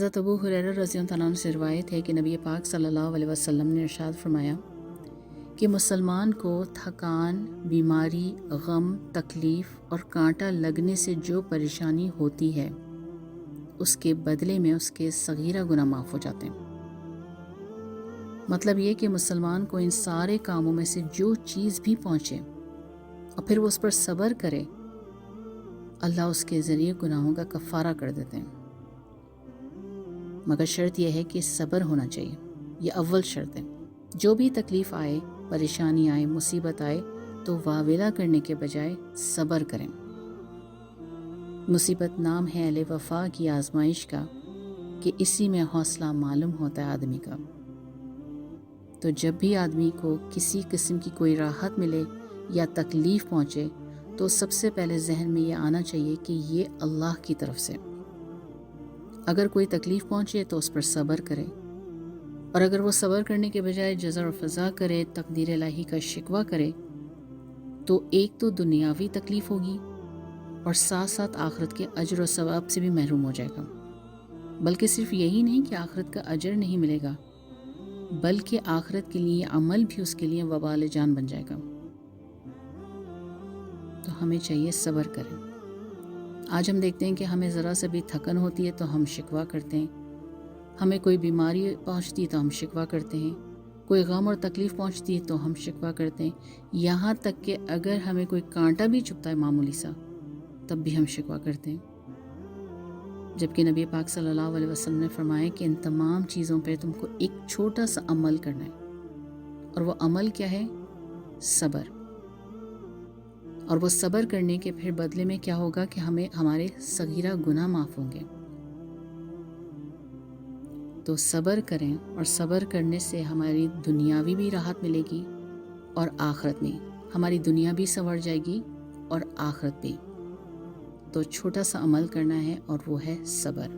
हज़रत अबू हुरैरा रज़ियल्लाहु अन्हु से रिवायत है कि नबी पाक सल्लल्लाहु अलैहि वसल्लम ने इरशाद फरमाया कि मुसलमान को थकान, बीमारी, गम, तकलीफ़ और कांटा लगने से जो परेशानी होती है उसके बदले में उसके सगीरा गुनाह माफ़ हो जाते हैं। मतलब ये कि मुसलमान को इन सारे कामों में से जो चीज़ भी पहुँचे और फिर वो उस पर सब्र करे, अल्लाह उसके ज़रिए गुनाहों का कफ़ारा कर देते हैं। मगर शर्त यह है कि सब्र होना चाहिए, ये अव्वल शर्त है। जो भी तकलीफ़ आए, परेशानी आए, मुसीबत आए तो वावेला करने के बजाय सब्र करें। मुसीबत नाम है अहले वफ़ा की आजमाइश का कि इसी में हौसला मालूम होता है आदमी का। तो जब भी आदमी को किसी किस्म की कोई राहत मिले या तकलीफ़ पहुँचे तो सबसे पहले जहन में ये आना चाहिए कि ये अल्लाह की तरफ से। अगर कोई तकलीफ़ पहुँचे तो उस पर सब्र करे, और अगर वो सब्र करने के बजाय जज़ा और फ़ज़ा करे, तकदीर इलाही का शिकवा करे, तो एक तो दुनियावी तकलीफ़ होगी और साथ साथ आखिरत के अजर और सवाब से भी महरूम हो जाएगा। बल्कि सिर्फ यही नहीं कि आखिरत का अजर नहीं मिलेगा, बल्कि आखिरत के लिए अमल भी उसके लिए वबाल जान बन जाएगा। तो हमें चाहिए सब्र करें। आज हम देखते हैं कि हमें ज़रा से भी थकन होती है तो हम शिकवा करते हैं, हमें कोई बीमारी पहुंचती है तो हम शिकवा करते हैं, कोई गम और तकलीफ़ पहुंचती है तो हम शिकवा करते हैं, यहाँ तक कि अगर हमें कोई कांटा भी चुभता है मामूली सा तब भी हम शिकवा करते हैं। जबकि नबी पाक सल्लल्लाहु अलैहि वसल्लम ने फरमाया कि इन तमाम चीज़ों पे तुमको एक छोटा सा अमल करना है, और वो अमल क्या है? सब्र। और वो सब्र करने के फिर बदले में क्या होगा कि हमें हमारे सगीरा गुनाह माफ़ होंगे। तो सब्र करें, और सब्र करने से हमारी दुनियावी भी राहत मिलेगी और आखिरत में हमारी दुनिया भी संवर जाएगी और आखिरत भी। तो छोटा सा अमल करना है और वो है सब्र।